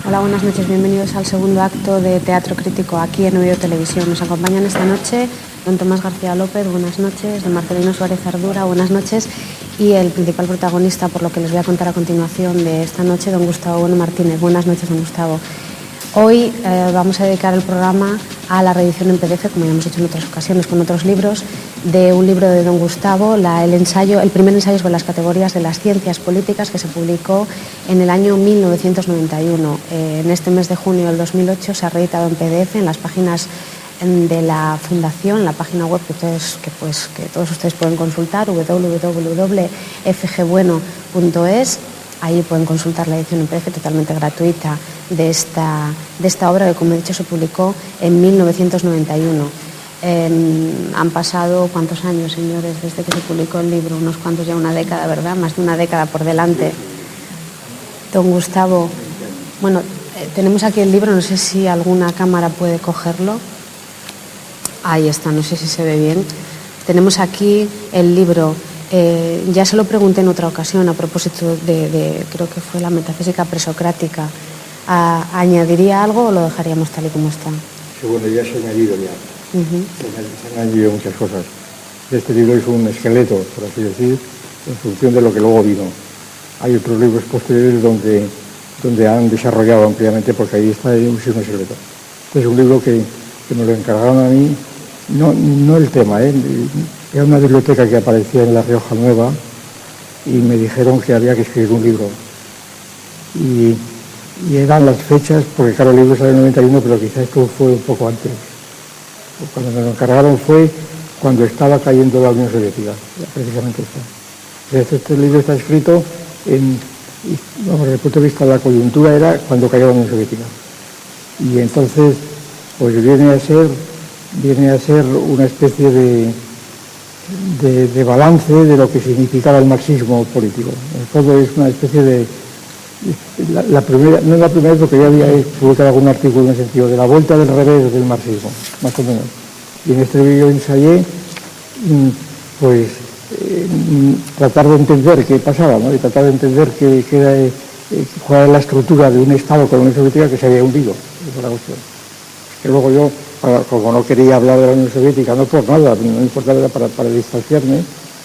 Hola, buenas noches, bienvenidos al segundo acto de Teatro Crítico aquí en Oviedo Televisión. Nos acompañan esta noche don Tomás García López, buenas noches, don Marcelino Suárez Ardura, buenas noches, y el principal protagonista, por lo que les voy a contar a continuación de esta noche, don Gustavo Bueno Martínez. Buenas noches, don Gustavo. Hoy vamos a dedicar el programa a la reedición en PDF, como ya hemos hecho en otras ocasiones con otros libros, de un libro de don Gustavo, el primer ensayo sobre las categorías de las ciencias políticas, que se publicó en el año 1991. En este mes de junio del 2008 se ha reeditado en PDF en las páginas de la Fundación, la página web que todos ustedes pueden consultar, www.fgbueno.es. Ahí pueden consultar la edición en PDF totalmente gratuita de esta obra que, como he dicho, se publicó en 1991. Han pasado, ¿cuántos años, señores, desde que se publicó el libro? Unos cuantos, ya una década, ¿verdad? Más de una década por delante. Don Gustavo, bueno, tenemos aquí el libro, no sé si alguna cámara puede cogerlo. Ahí está, no sé si se ve bien. Tenemos aquí el libro. Ya se lo pregunté en otra ocasión a propósito de creo que fue la metafísica presocrática. ¿Añadiría algo o lo dejaríamos tal y como está? Sí, bueno, ya se ha añadido ya. Se han añadido muchas cosas. Este libro es un esqueleto, por así decir, en función de lo que luego vino. Hay otros libros posteriores donde han desarrollado ampliamente, porque ahí está un esqueleto. Este es un libro que me lo encargaron a mí, no el tema, era una biblioteca que aparecía en La Rioja Nueva y me dijeron que había que escribir un libro. Y eran las fechas, porque claro, el libro sale en el 91, pero quizás esto fue un poco antes. Cuando me lo encargaron fue cuando estaba cayendo la Unión Soviética, precisamente esto. Este libro está escrito desde el punto de vista de la coyuntura, era cuando cayó la Unión Soviética. Y entonces, pues viene a ser una especie de balance de lo que significaba el marxismo político. En el fondo es una especie de... no es la primera vez, porque ya había publicado algún artículo en el sentido de la vuelta del revés del marxismo, más o menos. Y en este vídeo ensayé, pues, tratar de entender qué pasaba, ¿no? Y tratar de entender cuál era la estructura de un Estado con la Unión Soviética que se había hundido. Esa es la cuestión. Que luego yo, como no quería hablar de la Unión Soviética, no por nada, no importaba para distanciarme,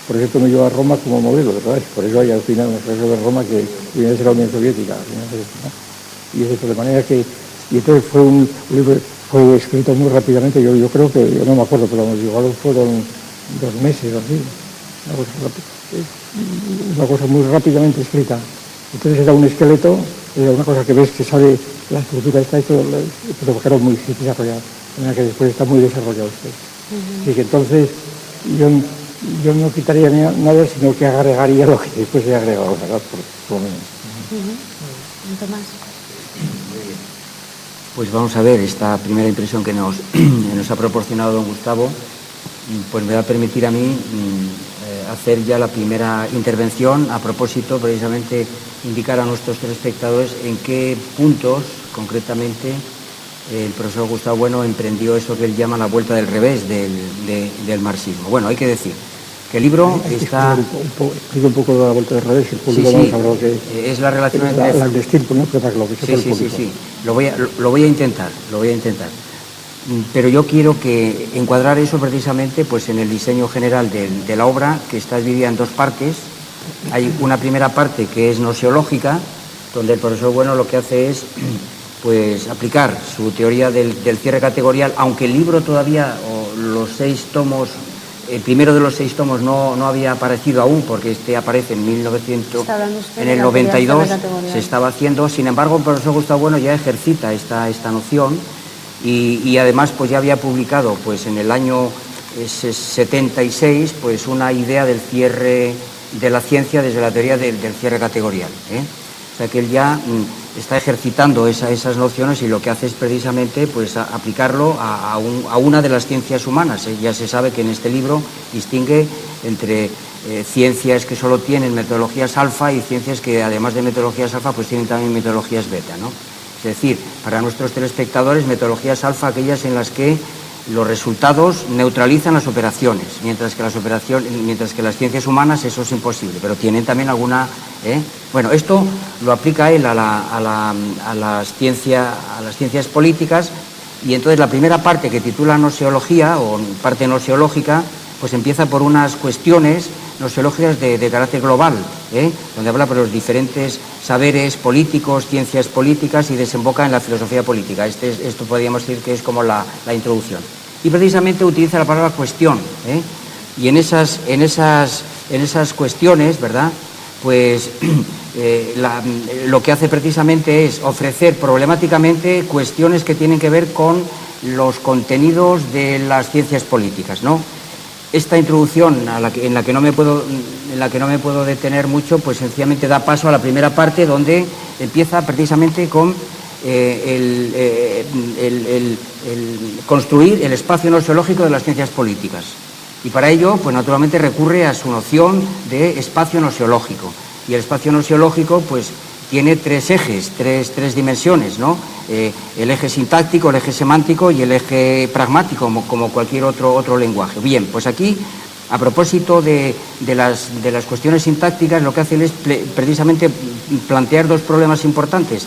por eso me llevó a Roma como modelo, ¿verdad? Por eso hay al final un caso de Roma que viene a ser la Unión Soviética, ¿no? Y es eso, de manera que... Y entonces fue un libro, fue escrito muy rápidamente, yo creo que, yo no me acuerdo, pero igual fueron 2 meses o así, una cosa muy rápidamente escrita. Entonces era un esqueleto, era una cosa que ves que sale, la estructura está hecho, pero claro, muy desarrollado, de manera que después está muy desarrollado usted. Así que entonces yo no quitaría nada, sino que agregaría lo que después he agregado, ¿verdad? Por lo menos. Tomás. Pues vamos a ver, esta primera impresión que nos ha proporcionado don Gustavo, pues me va a permitir a mí hacer ya la primera intervención a propósito, precisamente indicar a nuestros telespectadores en qué puntos, concretamente, el profesor Gustavo Bueno emprendió eso que él llama la vuelta del revés del marxismo. Bueno, hay que decir que el libro está... Explica un poco de la vuelta del revés, el público sí, vamos a ver que... es la relación entre... El destino, ¿no? Para que lo que sepa el público. Sí. Lo voy a intentar. Pero yo quiero encuadrar eso precisamente pues en el diseño general de la obra, que está dividida en 2 partes. Hay una primera parte que es noseológica, donde el profesor Bueno lo que hace es pues aplicar su teoría del cierre categorial, aunque el libro todavía, o los 6 tomos, el primero de los 6 tomos no había aparecido aún, porque este aparece en el 92, se estaba haciendo. Sin embargo, el profesor Gustavo Bueno ya ejercita esta noción y además pues ya había publicado pues en el año 76 pues una idea del cierre de la ciencia desde la teoría del cierre categorial, O sea que él ya está ejercitando esas nociones, y lo que hace es precisamente pues aplicarlo a una de las ciencias humanas. Ya se sabe que en este libro distingue entre ciencias que solo tienen metodologías alfa y ciencias que además de metodologías alfa pues tienen también metodologías beta, ¿no? Es decir, para nuestros telespectadores, metodologías alfa aquellas en las que los resultados neutralizan las operaciones, mientras que las ciencias humanas eso es imposible, pero tienen también alguna... Bueno, esto lo aplica él a las ciencias políticas, y entonces la primera parte que titula Noseología, o parte noseológica, pues empieza por unas cuestiones noseológicas de carácter global, donde habla por los diferentes saberes políticos, ciencias políticas, y desemboca en la filosofía política. Esto podríamos decir que es como la introducción. Y precisamente utiliza la palabra cuestión, y en esas cuestiones, ¿verdad?, pues lo que hace precisamente es ofrecer problemáticamente cuestiones que tienen que ver con los contenidos de las ciencias políticas, ¿no? Esta introducción en la que no me puedo detener mucho, pues sencillamente da paso a la primera parte, donde empieza precisamente con el construir el espacio noseológico de las ciencias políticas. Y para ello, pues naturalmente recurre a su noción de espacio noseológico. Y el espacio noseológico, pues, tiene tres ejes, tres dimensiones, ¿no? El eje sintáctico, el eje semántico y el eje pragmático, como cualquier otro lenguaje. Bien, pues aquí, a propósito de las cuestiones sintácticas, lo que hace es precisamente plantear dos problemas importantes.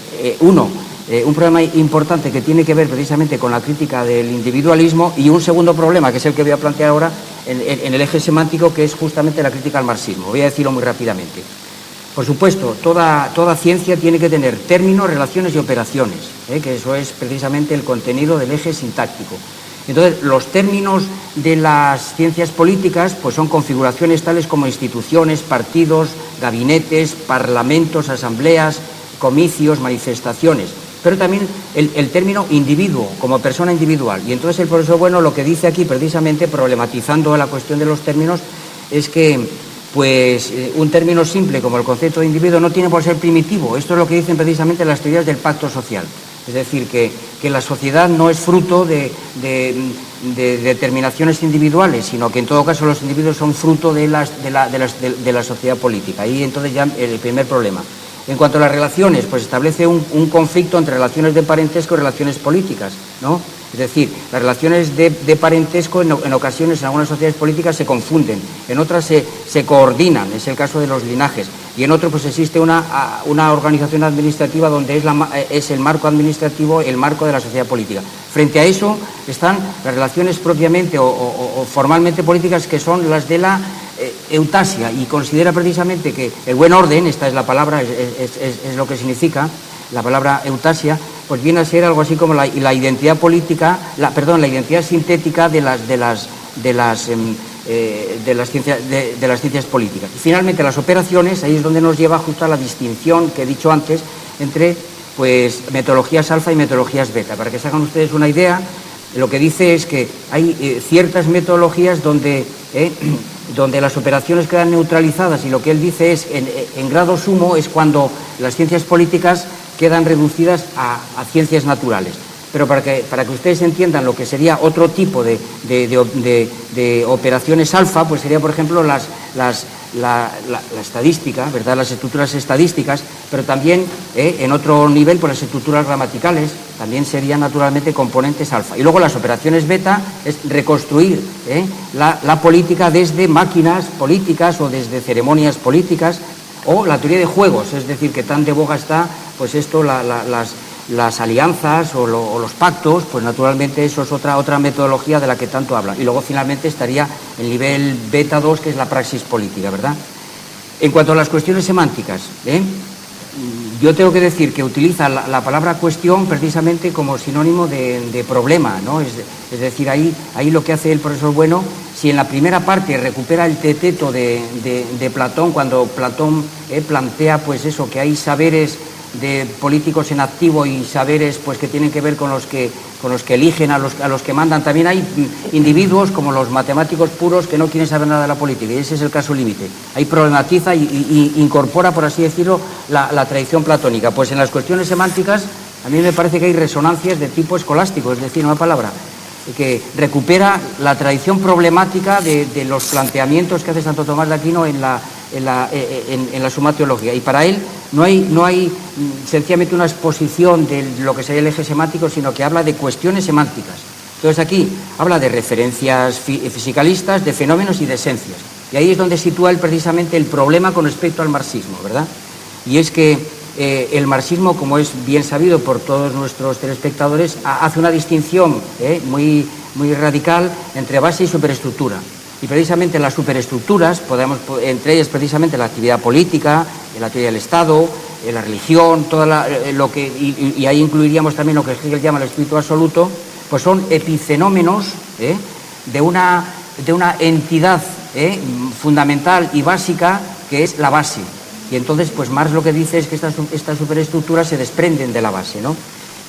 Un problema importante que tiene que ver precisamente con la crítica del individualismo, y un segundo problema, que es el que voy a plantear ahora en el eje semántico, que es justamente la crítica al marxismo. Voy a decirlo muy rápidamente. Por supuesto, toda ciencia tiene que tener términos, relaciones y operaciones, que eso es precisamente el contenido del eje sintáctico. Entonces, los términos de las ciencias políticas pues son configuraciones tales como instituciones, partidos, gabinetes, parlamentos, asambleas, comicios, manifestaciones, pero también el término individuo, como persona individual. Y entonces el profesor Bueno lo que dice aquí, precisamente problematizando la cuestión de los términos, es que pues un término simple como el concepto de individuo no tiene por ser primitivo. Esto es lo que dicen precisamente las teorías del pacto social. Es decir, que la sociedad no es fruto de determinaciones individuales, sino que en todo caso los individuos son fruto de la sociedad política. Ahí entonces ya el primer problema. En cuanto a las relaciones, pues establece un conflicto entre relaciones de parentesco y relaciones políticas, ¿no? Es decir, las relaciones de parentesco en ocasiones en algunas sociedades políticas se confunden, en otras se coordinan, es el caso de los linajes, y en otro pues existe una organización administrativa donde es el marco administrativo el marco de la sociedad política. Frente a eso están las relaciones propiamente o formalmente políticas, que son las de la eutasia, y considera precisamente que el buen orden, esta es la palabra, es lo que significa la palabra eutasia, pues viene a ser algo así como la identidad política, la identidad sintética de las ciencias políticas. Y finalmente las operaciones, ahí es donde nos lleva justo a la distinción que he dicho antes entre pues metodologías alfa y metodologías beta. Para que se hagan ustedes una idea, lo que dice es que hay ciertas metodologías donde las operaciones quedan neutralizadas, y lo que él dice es, en grado sumo, es cuando las ciencias políticas quedan reducidas a ciencias naturales. Pero para que ustedes entiendan lo que sería otro tipo de operaciones alfa, pues sería, por ejemplo, la estadística, ¿verdad?, las estructuras estadísticas, pero también en otro nivel, pues las estructuras gramaticales también serían naturalmente componentes alfa. Y luego las operaciones beta es reconstruir la política desde máquinas políticas o desde ceremonias políticas, o la teoría de juegos, es decir, que tan de boga está, pues esto, las alianzas o los pactos, pues naturalmente eso es otra metodología de la que tanto hablan. Y luego finalmente estaría el nivel beta 2, que es la praxis política, ¿verdad? En cuanto a las cuestiones semánticas, yo tengo que decir que utiliza la palabra cuestión precisamente como sinónimo de problema, ¿no? Es decir, ahí lo que hace el profesor Bueno, si en la primera parte recupera el teteto de Platón, cuando Platón plantea pues eso, que hay saberes de políticos en activo y saberes pues que tienen que ver con los que eligen a los que mandan. También hay individuos como los matemáticos puros que no quieren saber nada de la política, y ese es el caso límite. Ahí problematiza y incorpora, por así decirlo, la tradición platónica. Pues en las cuestiones semánticas a mí me parece que hay resonancias de tipo escolástico, es decir, una palabra que recupera la tradición problemática de los planteamientos que hace Santo Tomás de Aquino en la Suma Teología. Y para él no hay sencillamente una exposición de lo que sería el eje semántico, sino que habla de cuestiones semánticas. Entonces aquí habla de referencias fisicalistas, de fenómenos y de esencias. Y ahí es donde sitúa él precisamente el problema con respecto al marxismo, ¿verdad? Y es que el marxismo, como es bien sabido por todos nuestros telespectadores, hace una distinción muy radical entre base y superestructura. Y precisamente las superestructuras, entre ellas precisamente la actividad política, la teoría del Estado, la religión, y ahí incluiríamos también lo que Hegel llama el espíritu absoluto, pues son epifenómenos de una entidad fundamental y básica que es la base. Y entonces, pues Marx lo que dice es que estas superestructuras se desprenden de la base, ¿no?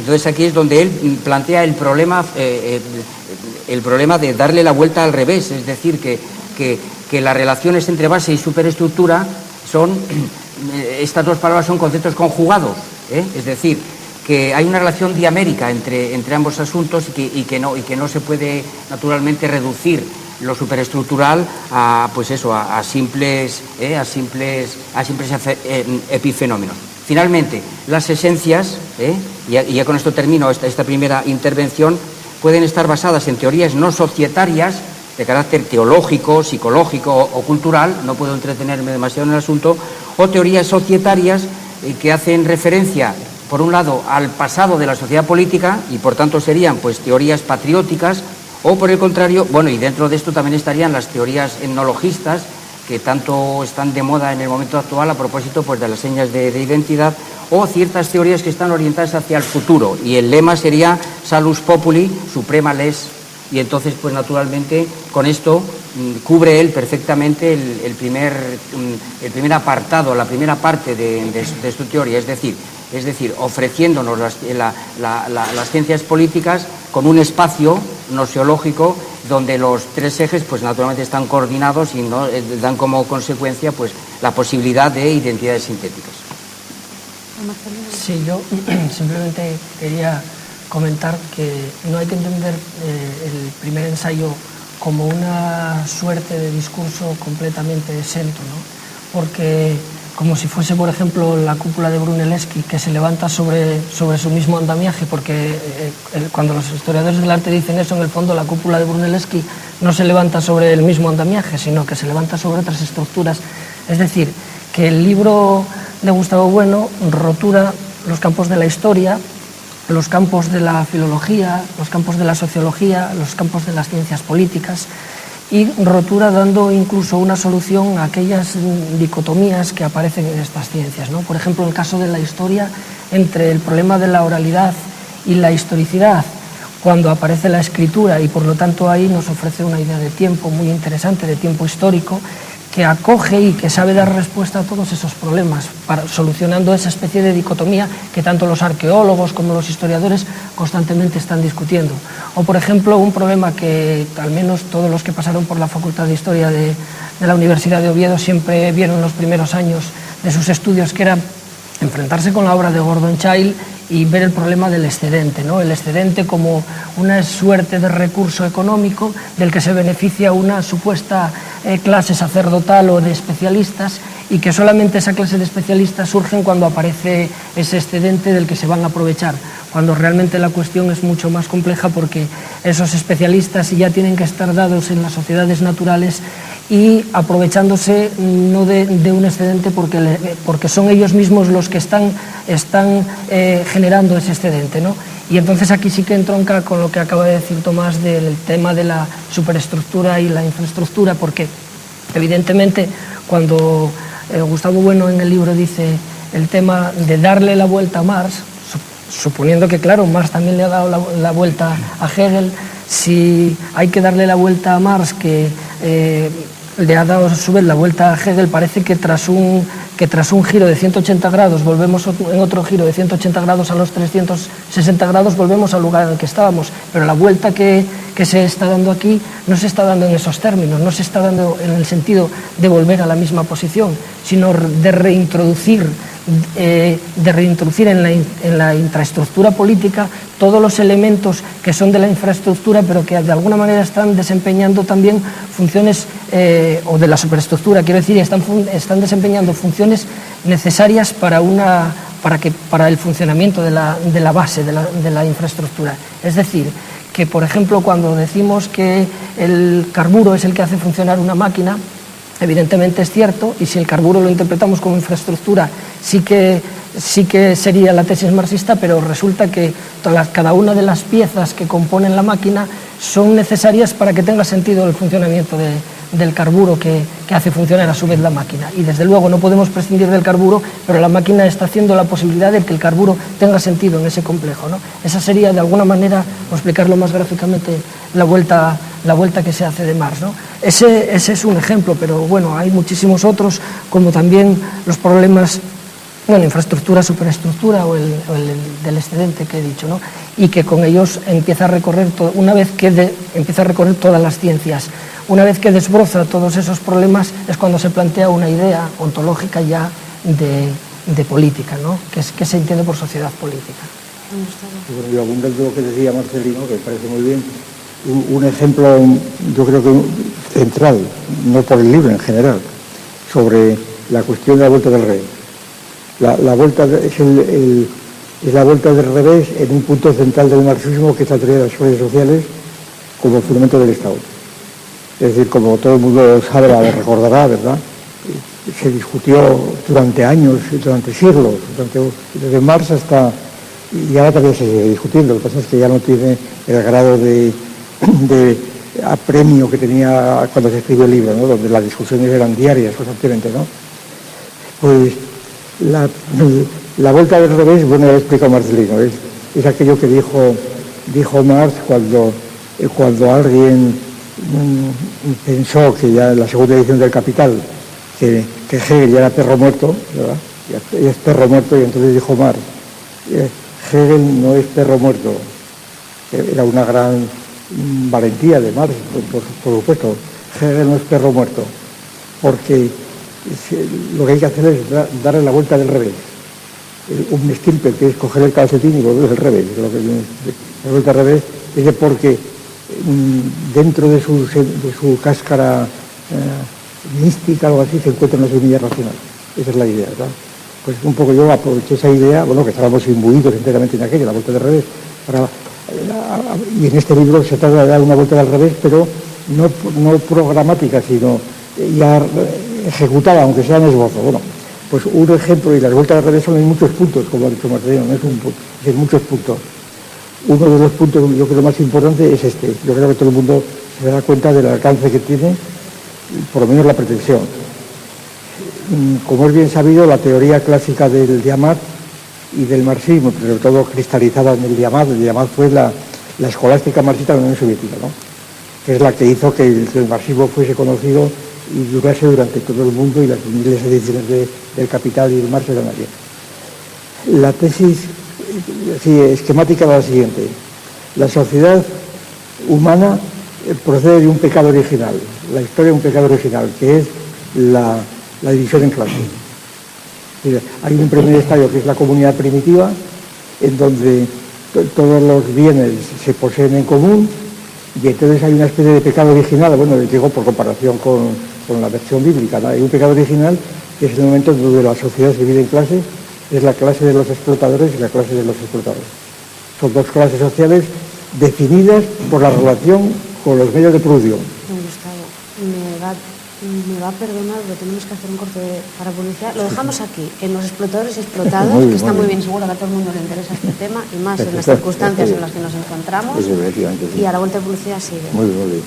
Entonces aquí es donde él plantea el problema de darle la vuelta al revés, es decir, que las relaciones entre base y superestructura estas dos palabras son conceptos conjugados, es decir, que hay una relación diamérica entre ambos asuntos y que no se puede naturalmente reducir lo superestructural a simples epifenómenos. Finalmente, las esencias, y ya con esto termino esta primera intervención, pueden estar basadas en teorías no societarias de carácter teológico, psicológico o cultural, no puedo entretenerme demasiado en el asunto, o teorías societarias que hacen referencia, por un lado, al pasado de la sociedad política y por tanto serían pues teorías patrióticas, o por el contrario, y dentro de esto también estarían las teorías etnologistas, que tanto están de moda en el momento actual a propósito pues de las señas de identidad, o ciertas teorías que están orientadas hacia el futuro, y el lema sería Salus Populi, Suprema Les, y entonces pues naturalmente con esto cubre él perfectamente el primer apartado, la primera parte de su teoría, es decir, ofreciéndonos las ciencias políticas con un espacio noseológico donde los tres ejes pues naturalmente están coordinados y no dan como consecuencia pues la posibilidad de identidades sintéticas. Sí, yo simplemente quería comentar que no hay que entender el primer ensayo como una suerte de discurso completamente exento, ¿no? Porque como si fuese, por ejemplo, la cúpula de Brunelleschi, que se levanta sobre su mismo andamiaje, porque cuando los historiadores del arte dicen eso, en el fondo la cúpula de Brunelleschi no se levanta sobre el mismo andamiaje, sino que se levanta sobre otras estructuras. Es decir, que el libro de Gustavo Bueno rotura los campos de la historia, los campos de la filología, los campos de la sociología, los campos de las ciencias políticas, y rotura dando incluso una solución a aquellas dicotomías que aparecen en estas ciencias, ¿no? Por ejemplo, el caso de la historia, entre el problema de la oralidad y la historicidad, cuando aparece la escritura, y por lo tanto ahí nos ofrece una idea de tiempo muy interesante, de tiempo histórico, que acoge y que sabe dar respuesta a todos esos problemas, solucionando esa especie de dicotomía que tanto los arqueólogos como los historiadores constantemente están discutiendo. O, por ejemplo, un problema que al menos todos los que pasaron por la Facultad de Historia de la Universidad de Oviedo siempre vieron en los primeros años de sus estudios, que era enfrentarse con la obra de Gordon Childe y ver el problema del excedente, ¿no? El excedente como una suerte de recurso económico del que se beneficia una supuesta clase sacerdotal o de especialistas, y que solamente esa clase de especialistas surgen cuando aparece ese excedente del que se van a aprovechar, cuando realmente la cuestión es mucho más compleja, porque esos especialistas ya tienen que estar dados en las sociedades naturales y aprovechándose no de un excedente porque son ellos mismos los que están generando ese excedente, ¿no? Y entonces aquí sí que entronca con lo que acaba de decir Tomás del tema de la superestructura y la infraestructura, porque evidentemente cuando Gustavo Bueno en el libro dice el tema de darle la vuelta a Marx, suponiendo que claro, Marx también le ha dado la vuelta a Hegel, si hay que darle la vuelta a Marx, que le ha dado a su vez la vuelta a Hegel, parece que tras un giro de 180 grados volvemos en otro giro de 180 grados a los 360 grados, volvemos al lugar en el que estábamos, pero la vuelta que se está dando aquí no se está dando en esos términos, no se está dando en el sentido de volver a la misma posición, sino de reintroducir en la infraestructura política todos los elementos que son de la infraestructura, pero que de alguna manera están desempeñando también funciones, o de la superestructura, quiero decir, están desempeñando funciones necesarias para el funcionamiento de la base de la infraestructura. Es decir, que, por ejemplo, cuando decimos que el carburo es el que hace funcionar una máquina, evidentemente es cierto, y si el carburo lo interpretamos como infraestructura, sí que sería la tesis marxista, pero resulta que cada una de las piezas que componen la máquina son necesarias para que tenga sentido el funcionamiento del carburo que hace funcionar a su vez la máquina. Y desde luego no podemos prescindir del carburo, pero la máquina está haciendo la posibilidad de que el carburo tenga sentido en ese complejo, ¿no? Esa sería, de alguna manera, por explicarlo más gráficamente, la vuelta que se hace de Marx, ¿no? Ese es un ejemplo, pero bueno, hay muchísimos otros, como también los problemas, bueno, infraestructura, superestructura o el del excedente que he dicho, ¿no? Y que con ellos empieza a recorrer, empieza a recorrer todas las ciencias. Una vez que desbroza todos esos problemas es cuando se plantea una idea ontológica ya de política, ¿no? Que se entiende por sociedad política. Bueno, yo abundando lo que decía Marcelino, que me parece muy bien, un ejemplo, yo creo que central, no por el libro en general, sobre la cuestión de la vuelta del revés. La vuelta es la vuelta del revés en un punto central del marxismo, que es la teoría de las redes sociales como fundamento del Estado. Es decir, como todo el mundo sabrá, recordará, ¿verdad? Se discutió durante años, durante siglos, desde Marx hasta... y ahora también se sigue discutiendo. Lo que pasa es que ya no tiene el grado de apremio que tenía cuando se escribió el libro, ¿no? Donde las discusiones eran diarias constantemente, ¿no? Pues la vuelta del revés, bueno, ya lo explicó Marcelino, es aquello que dijo Marx cuando alguien pensó que ya en la segunda edición del Capital que Hegel ya era perro muerto, ¿verdad? Ya es perro muerto, y entonces dijo Marx, Hegel no es perro muerto. Era una gran valentía de Marx, por supuesto. Hegel no es perro muerto, porque lo que hay que hacer es darle la vuelta del revés. Un estilpe, que es coger el calcetín y volver al revés. La vuelta al revés es porque dentro de su cáscara mística, algo así, se encuentra una semilla racional. Esa es la idea, ¿verdad? Pues un poco yo aproveché esa idea, bueno, que estábamos imbuidos enteramente en aquello, la vuelta del revés, y en este libro se trata de dar una vuelta del revés, pero no programática, sino ya ejecutada, aunque sea en esbozo. Bueno, pues un ejemplo, y las vueltas del revés son en muchos puntos, como ha dicho Marcelino, no es un punto, es en muchos puntos. Uno de los puntos, yo creo, más importante es este. Yo creo que todo el mundo se da cuenta del alcance que tiene, por lo menos la pretensión. Como es bien sabido, la teoría clásica del Diamat y del marxismo, pero sobre todo cristalizada en el Diamat fue la escolástica marxista de la Unión Soviética, ¿no? Que es la que hizo que el marxismo fuese conocido y durase durante todo el mundo, y las miles de ediciones del Capital y del Marx eran allí. La tesis esquemática era la siguiente: la sociedad humana procede de un pecado original, la historia de un pecado original, que es la división en clases. Hay un primer estadio, que es la comunidad primitiva, en donde todos los bienes se poseen en común, y entonces hay una especie de pecado original, bueno, digo por comparación con la versión bíblica, ¿no? Hay un pecado original, que es el momento en donde la sociedad se divide en clases, es la clase de los explotadores y la clase de los explotadores. Son dos clases sociales definidas por la relación con los medios de producción. Gustavo, me va a perdonar, pero tenemos que hacer un corte para publicidad. Lo dejamos aquí, en los explotadores y explotados, que está muy bien, seguro que a todo el mundo le interesa este tema, y más en las circunstancias en las que nos encontramos. Y a la vuelta de publicidad sigue. Muy bien, muy bien.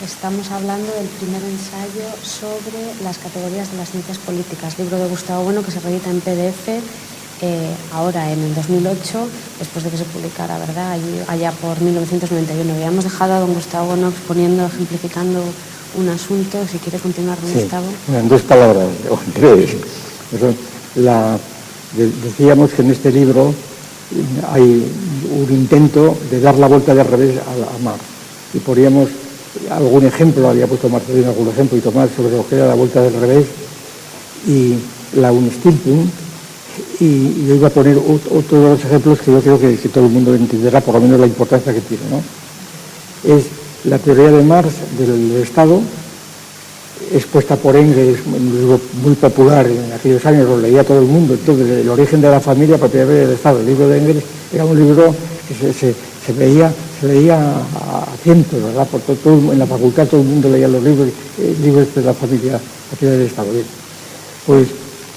Estamos hablando del primer ensayo sobre las categorías de las ciencias políticas, libro de Gustavo Bueno, que se reedita en PDF ahora en el 2008, después de que se publicara, ¿verdad? Allá por 1991. Habíamos dejado a don Gustavo Knox poniendo, ejemplificando un asunto. Si quiere continuar, don Gustavo. En 2 palabras, o en 3. Decíamos que en este libro hay un intento de dar la vuelta de revés a Marx. Y poníamos algún ejemplo, había puesto Marcelino algún ejemplo, y Tomás sobre lo que era la vuelta del revés y la Unstilpung, y yo iba a poner otro de los ejemplos que yo creo que todo el mundo entenderá, por lo menos la importancia que tiene, ¿no? Es la teoría de Marx del Estado, expuesta por Engels, un libro muy popular en aquellos años, lo leía todo el mundo. Entonces, el origen de la familia, propiedad del Estado. El libro de Engels era un libro que se leía a cientos, ¿verdad? Por todo, en la facultad todo el mundo leía los libros de la familia, propiedad del Estado. Bien. Pues,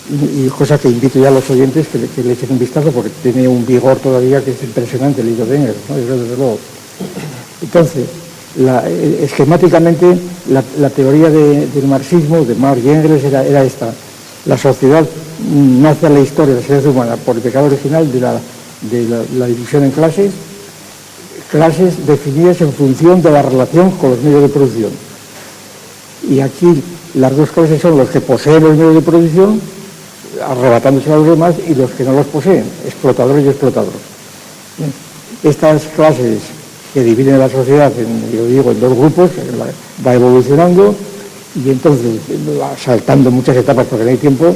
y cosa que invito ya a los oyentes que le echen un vistazo, porque tiene un vigor todavía que es impresionante el libro de Engels, ¿no? Desde luego. Entonces, esquemáticamente la teoría del marxismo, de Marx y Engels, era esta: la sociedad nace a la historia de la sociedad humana por el pecado original de la división en clases definidas en función de la relación con los medios de producción. Y aquí las 2 clases son los que poseen los medios de producción, arrebatándose a los demás, y los que no los poseen, explotadores y explotados. Estas clases que dividen la sociedad, en 2 grupos, va evolucionando, y entonces, saltando muchas etapas porque no hay tiempo,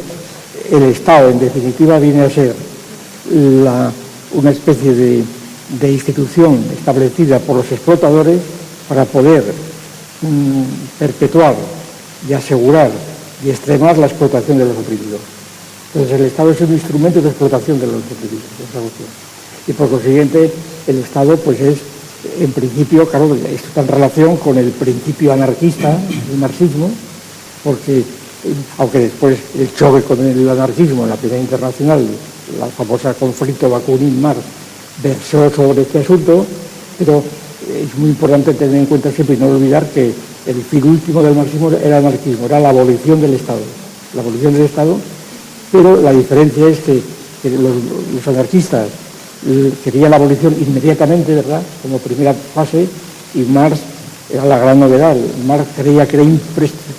el Estado, en definitiva, viene a ser una especie de institución establecida por los explotadores para poder perpetuar y asegurar y extremar la explotación de los oprimidos. Entonces, el Estado es un instrumento de explotación de los oprimidos. Y por consiguiente, el Estado pues es, en principio, claro, esto está en relación con el principio anarquista del marxismo, porque aunque después el choque con el anarquismo en la Primera Internacional, la famosa conflicto Bakunin-Marx, versó sobre este asunto, pero es muy importante tener en cuenta siempre y no olvidar que el fin último del marxismo era el anarquismo, era la abolición del Estado. La abolición del Estado, pero la diferencia es que los anarquistas querían la abolición inmediatamente, ¿verdad?, como primera fase, y Marx era la gran novedad. Marx creía que era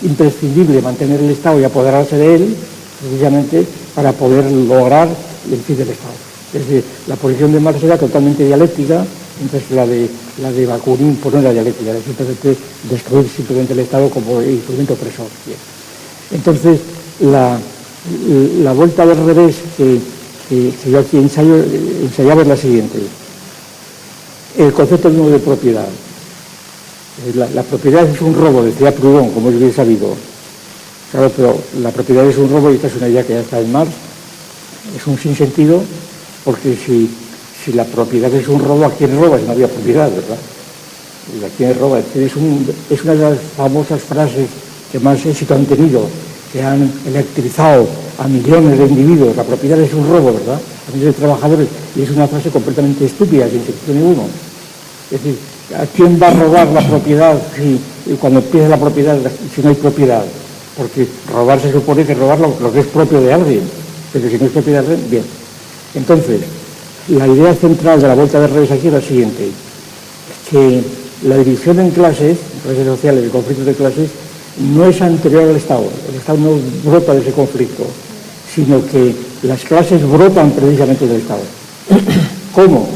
imprescindible mantener el Estado y apoderarse de él, precisamente para poder lograr el fin del Estado. Es decir, la posición de Marx era totalmente dialéctica, mientras la de Bakunin pues no era dialéctica, era simplemente destruir simplemente el Estado como instrumento opresor. Bien. Entonces, la vuelta del revés que yo aquí ensayaba es la siguiente: el concepto mismo de propiedad. La propiedad es un robo, decía Proudhon, como es bien sabido. Claro, pero la propiedad es un robo, y esta es una idea que ya está en Marx. Es un sinsentido, porque si la propiedad es un robo, ¿a quién roba? Si no había propiedad, ¿verdad? ¿A quién roba? Es una de las famosas frases que más éxito han tenido, que han electrizado a millones de individuos. La propiedad es un robo, ¿verdad?, a millones de trabajadores, y es una frase completamente estúpida, sin sentido ninguno. Es decir, ¿a quién va a robar la propiedad cuando empieza la propiedad, si no hay propiedad? Porque robar se supone que robar lo que es propio de alguien, pero si no es propiedad de alguien, bien. Entonces, la idea central de la vuelta de revés aquí es la siguiente: que la división en clases sociales, el conflicto de clases, no es anterior al Estado. El Estado no brota de ese conflicto, sino que las clases brotan precisamente del Estado. ¿Cómo?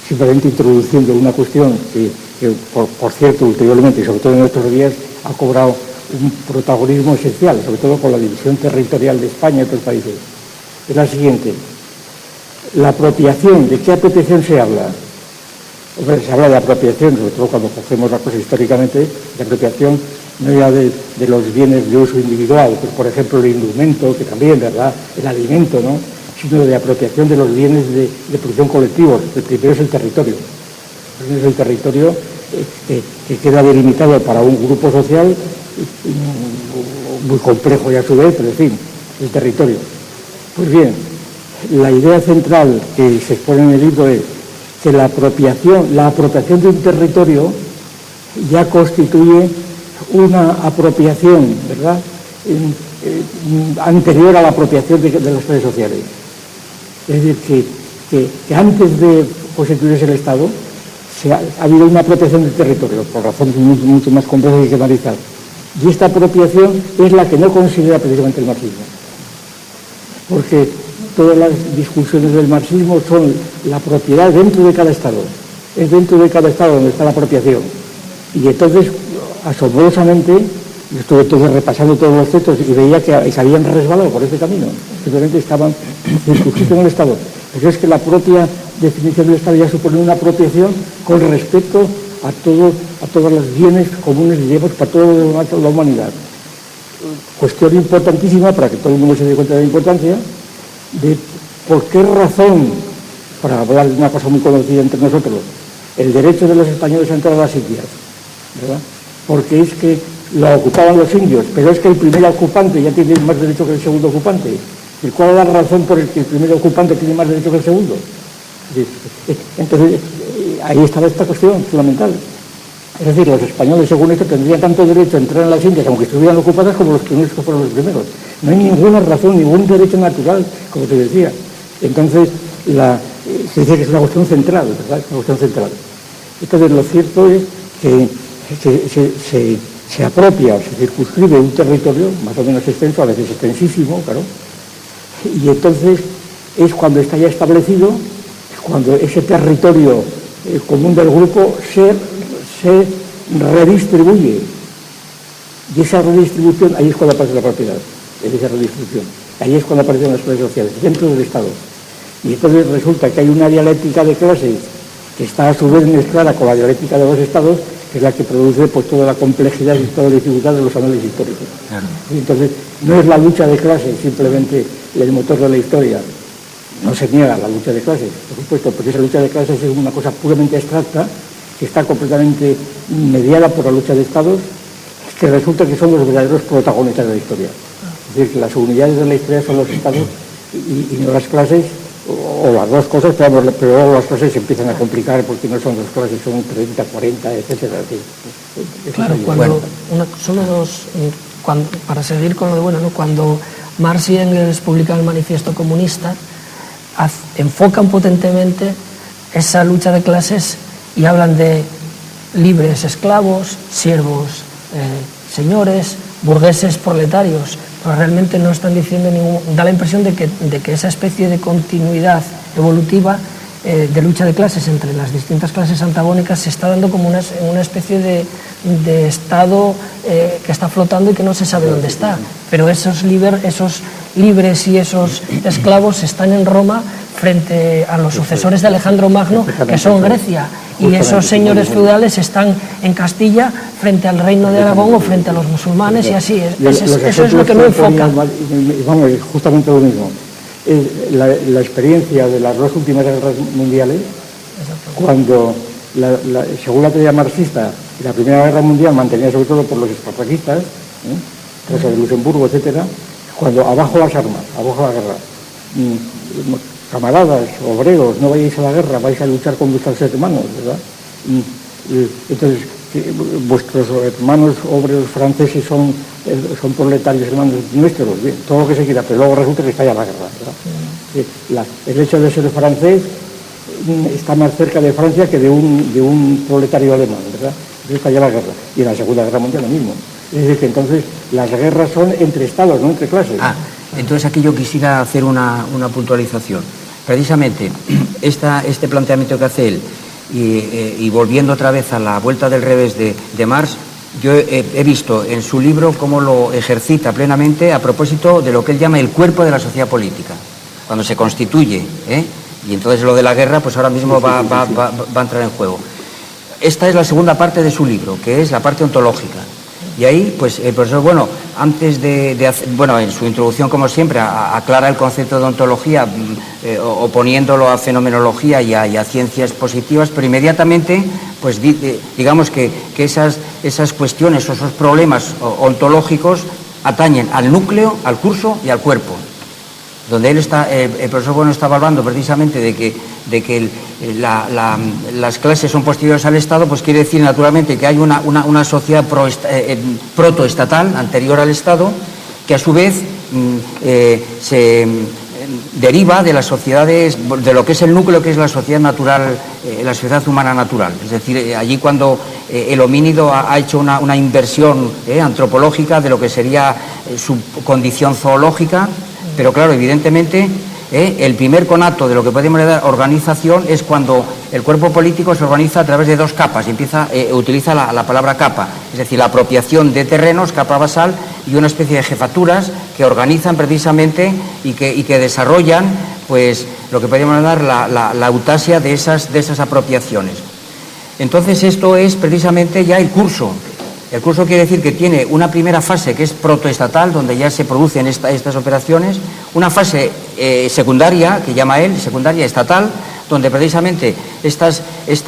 Simplemente introduciendo una cuestión que por cierto, ulteriormente, y sobre todo en nuestros días, ha cobrado un protagonismo esencial, sobre todo con la división territorial de España y otros países. Es la siguiente: la apropiación. ¿De qué apropiación se habla? Hombre, se habla de apropiación, sobre todo cuando cogemos las cosas históricamente, de apropiación no ya de los bienes de uso individual, pues por ejemplo el indumento, que también, ¿verdad?, el alimento, ¿no?, sino de apropiación de los bienes de producción colectivos. El primero es el territorio. El primero es el territorio que queda delimitado para un grupo social muy complejo y a su vez, pero en fin, el territorio. Pues bien, la idea central que se expone en el libro es que la apropiación de un territorio ya constituye una apropiación, ¿verdad?, anterior a la apropiación de las clases sociales. Es decir, que antes de constituirse el Estado ha habido una apropiación del territorio, por razones mucho más complejas que analizar. Y esta apropiación es la que no considera precisamente el marxismo. Porque todas las discusiones del marxismo son la propiedad dentro de cada Estado. Es dentro de cada Estado donde está la apropiación. Y entonces, asombrosamente, estuve repasando todos los textos y veía que se habían resbalado por este camino. Simplemente estaban circunscritos en el Estado. Pero es que la propia definición del Estado ya supone una apropiación con respecto a todos los bienes comunes, digamos, para toda la humanidad. Cuestión importantísima, para que todo el mundo se dé cuenta de la importancia, de por qué razón, para hablar de una cosa muy conocida entre nosotros, el derecho de los españoles a entrar a las Indias, ¿verdad? Porque es que lo ocupaban los indios, pero es que el primer ocupante ya tiene más derecho que el segundo ocupante. ¿Y cuál es la razón por la que el primer ocupante tiene más derecho que el segundo? Entonces, ahí estaba esta cuestión fundamental. Es decir, los españoles, según esto, tendrían tanto derecho a entrar en las Indias, aunque estuvieran ocupadas, como los primeros que fueron los primeros. No hay ninguna razón, ningún derecho natural, como te decía. Entonces, se dice que es una cuestión central, ¿verdad? Es una cuestión central. Entonces, lo cierto es que se apropia, se circunscribe un territorio más o menos extenso, a veces extensísimo, claro, y entonces es cuando está ya establecido, cuando ese territorio común del grupo se redistribuye. Y esa redistribución, ahí es cuando aparece la propiedad, es esa redistribución. Ahí es cuando aparecen las clases sociales, dentro del Estado. Y entonces resulta que hay una dialéctica de clases que está a su vez mezclada con la dialéctica de los Estados, que es la que produce pues toda la complejidad y toda la dificultad de los análisis históricos. Claro. Y entonces no es la lucha de clases simplemente el motor de la historia. No se niega la lucha de clases, por supuesto, porque esa lucha de clases es una cosa puramente abstracta, que está completamente mediada por la lucha de Estados, que resulta que son los verdaderos protagonistas de la historia. Es decir, que las unidades de la historia son los Estados y no las clases, o las dos cosas, pero luego las clases se empiezan a complicar porque no son dos clases, son 30, 40, etcétera. Claro, para seguir con lo de bueno, ¿no? Cuando Marx y Engels publican el Manifiesto Comunista, enfocan potentemente esa lucha de clases y hablan de libres esclavos, siervos señores, burgueses proletarios, pero realmente no están diciendo da la impresión de que esa especie de continuidad evolutiva de lucha de clases entre las distintas clases antagónicas se está dando como una especie de estado que está flotando y que no se sabe dónde está, pero esos libres y esos esclavos están en Roma frente a los sucesores de Alejandro Magno, que son Grecia, y esos señores feudales están en Castilla frente al reino de Aragón o frente a los musulmanes, y así eso es lo que no enfoca. Vamos, justamente lo mismo. La experiencia de las dos últimas guerras mundiales, cuando según la teoría marxista, la Primera Guerra Mundial mantenida sobre todo por los espartaquistas, Casa de Luxemburgo, etcétera, cuando abajo las armas, abajo la guerra, camaradas, obreros, no vayáis a la guerra, vais a luchar con vuestros hermanos, ¿verdad? Entonces, vuestros hermanos obreros franceses son proletarios hermanos nuestros, bien, todo lo que se quiera, pero luego resulta que está ya la guerra, ¿verdad? El hecho de ser francés está más cerca de Francia que de un proletario alemán, ¿verdad? Entonces está ya la guerra. Y en la Segunda Guerra Mundial lo mismo. Es decir, que entonces las guerras son entre estados, no entre clases. Entonces aquí yo quisiera hacer una puntualización. Precisamente este planteamiento que hace él, y volviendo otra vez a la vuelta del revés de Marx, yo he visto en su libro cómo lo ejercita plenamente a propósito de lo que él llama el cuerpo de la sociedad política, cuando se constituye, y entonces lo de la guerra pues ahora mismo va a entrar en juego. Esta es la segunda parte de su libro, que es la parte ontológica. Y ahí, pues, el profesor, antes de hacer, en su introducción, como siempre, aclara el concepto de ontología, oponiéndolo a fenomenología y a ciencias positivas, pero inmediatamente, pues, digamos que esas cuestiones o esos problemas ontológicos atañen al núcleo, al curso y al cuerpo. Donde él está, el profesor estaba hablando precisamente de que las clases son posteriores al Estado, pues quiere decir naturalmente que hay una sociedad protoestatal, anterior al Estado, que a su vez se deriva de las sociedades, de lo que es el núcleo que es la sociedad natural, la sociedad humana natural. Es decir, allí cuando el homínido ha hecho una inversión antropológica de lo que sería su condición zoológica, pero claro, evidentemente el primer conato de lo que podemos llamar organización es cuando el cuerpo político se organiza a través de dos capas y utiliza la palabra capa, es decir, la apropiación de terrenos, capa basal, y una especie de jefaturas que organizan precisamente y que desarrollan pues lo que podríamos llamar la autasia de esas apropiaciones. Entonces esto es precisamente ya el curso. El curso quiere decir que tiene una primera fase que es protoestatal, donde ya se producen estas operaciones, una fase secundaria, que llama él, secundaria estatal, donde precisamente estas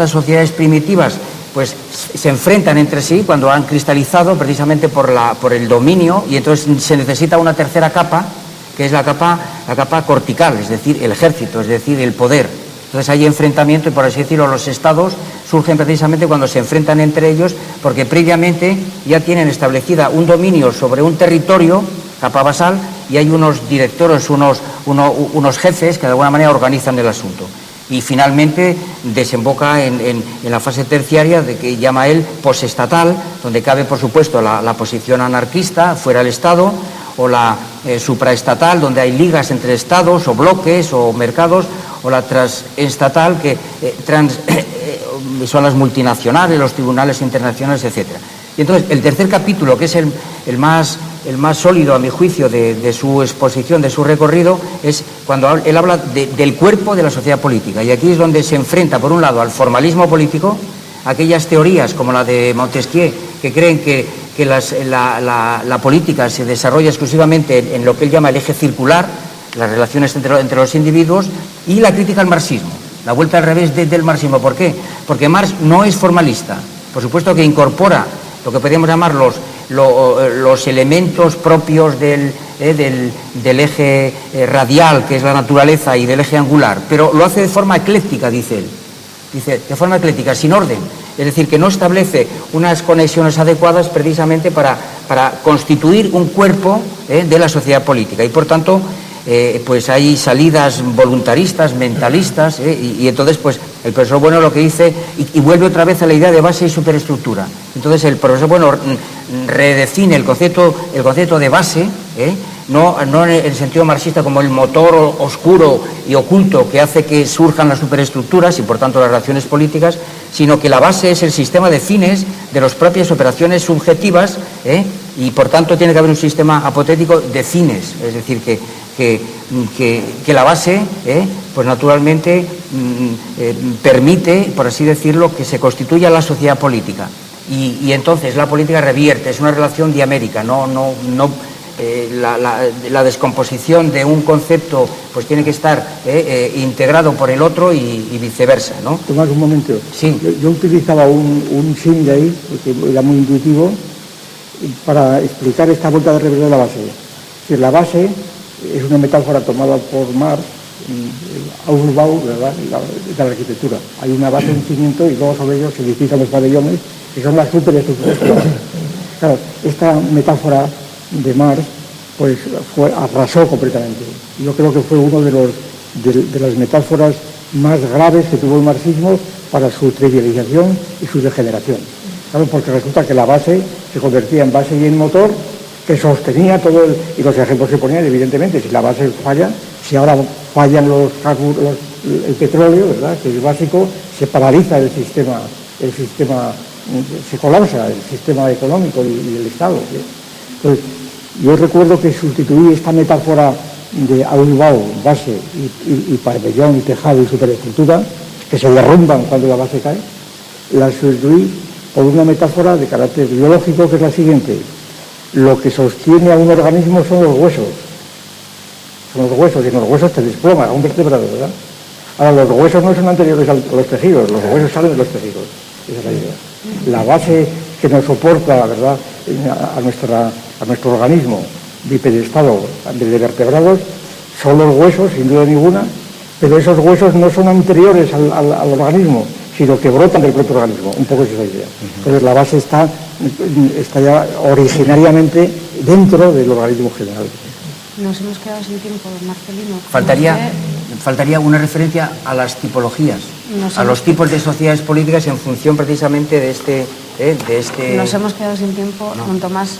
sociedades primitivas pues se enfrentan entre sí cuando han cristalizado precisamente por el dominio, y entonces se necesita una tercera capa, que es la capa cortical, es decir, el ejército, es decir, el poder. Entonces hay enfrentamiento y, por así decirlo, los estados surgen precisamente cuando se enfrentan entre ellos, porque previamente ya tienen establecida un dominio sobre un territorio, capa basal, y hay unos directores, unos jefes que de alguna manera organizan el asunto. Y finalmente desemboca en la fase terciaria, de que llama él posestatal, donde cabe, por supuesto, la posición anarquista, fuera el Estado, o la supraestatal, donde hay ligas entre estados o bloques o mercados, o la transestatal, que son las multinacionales, los tribunales internacionales, etcétera. Y entonces el tercer capítulo, que es el más sólido a mi juicio de su exposición, de su recorrido, es cuando él habla del cuerpo de la sociedad política. Y aquí es donde se enfrenta, por un lado, al formalismo político, aquellas teorías como la de Montesquieu, que creen que la política se desarrolla exclusivamente en lo que él llama el eje circular, las relaciones entre los individuos, y la crítica al marxismo, la vuelta al revés del marxismo. ¿Por qué? Porque Marx no es formalista. Por supuesto que incorpora lo que podríamos llamar los elementos propios del eje radial, que es la naturaleza, y del eje angular, pero lo hace de forma ecléctica, dice él. Dice, de forma ecléctica, sin orden. Es decir, que no establece unas conexiones adecuadas precisamente para constituir un cuerpo de la sociedad política. Y por tanto, pues hay salidas voluntaristas, mentalistas, y entonces pues el profesor Bueno lo que dice, y vuelve otra vez a la idea de base y superestructura. Entonces el profesor Bueno redefine el concepto de base, no en el sentido marxista como el motor oscuro y oculto que hace que surjan las superestructuras y por tanto las relaciones políticas, sino que la base es el sistema de fines de las propias operaciones subjetivas, y por tanto tiene que haber un sistema apotético de fines, es decir, que la base, pues naturalmente permite, por así decirlo, que se constituya la sociedad política. Y entonces la política revierte, es una relación diamérica, la descomposición de un concepto pues tiene que estar integrado por el otro y viceversa, ¿no? Tomás, un momento. Sí. Yo utilizaba un símil ahí, porque era muy intuitivo, para explicar esta vuelta de revés de la base. Que la base es una metáfora tomada por Marx, Ausbau, ¿verdad?, de la arquitectura. Hay una base, un cimiento, y luego sobre ellos se edifican los pabellones, que son las superestructuras. Claro, esta metáfora de Marx pues arrasó completamente. Yo creo que fue uno de las metáforas más graves que tuvo el marxismo para su trivialización y su degeneración. ¿Saben? Porque resulta que la base se convertía en base y en motor, que sostenía todo y los ejemplos que ponían, evidentemente, si la base falla, si ahora fallan el petróleo, ¿verdad?, que es básico, se paraliza el sistema, se colapsa el sistema económico y el Estado. Entonces, yo recuerdo que sustituí esta metáfora de Ausbau, base y pabellón y tejado y superestructura, que se derrumban cuando la base cae, la sustituí por una metáfora de carácter biológico, que es la siguiente: lo que sostiene a un organismo son los huesos. Son los huesos, y en los huesos te desploma a un vertebrado, ¿verdad? Ahora, los huesos no son anteriores a los tejidos, los huesos salen de los tejidos. Esa es la idea. La base que nos soporta, ¿verdad?, a nuestro organismo bipedestado de vertebrados son los huesos, sin duda ninguna, pero esos huesos no son anteriores al organismo, sino que brotan del propio organismo. Un poco es esa idea. Entonces la base está ya originariamente dentro del organismo general. Nos hemos quedado sin tiempo, Marcelino. Faltaría una referencia a las tipologías, a los tipos de sociedades políticas en función precisamente de este... Nos hemos quedado sin tiempo. No. Don Tomás,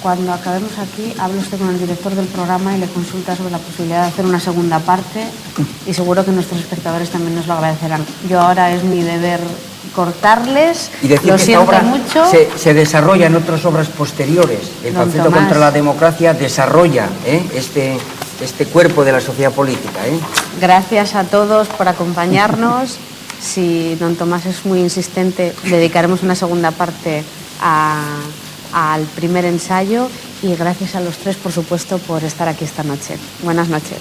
cuando acabemos aquí, habla usted con el director del programa y le consulta sobre la posibilidad de hacer una segunda parte y seguro que nuestros espectadores también nos lo agradecerán. Yo ahora es mi deber cortarles, y decir lo que siento esta obra mucho. Se desarrolla en otras obras posteriores. El panfleto contra la democracia desarrolla este cuerpo de la sociedad política. Gracias a todos por acompañarnos. Si don Tomás es muy insistente, dedicaremos una segunda parte al primer ensayo y gracias a los tres, por supuesto, por estar aquí esta noche. Buenas noches.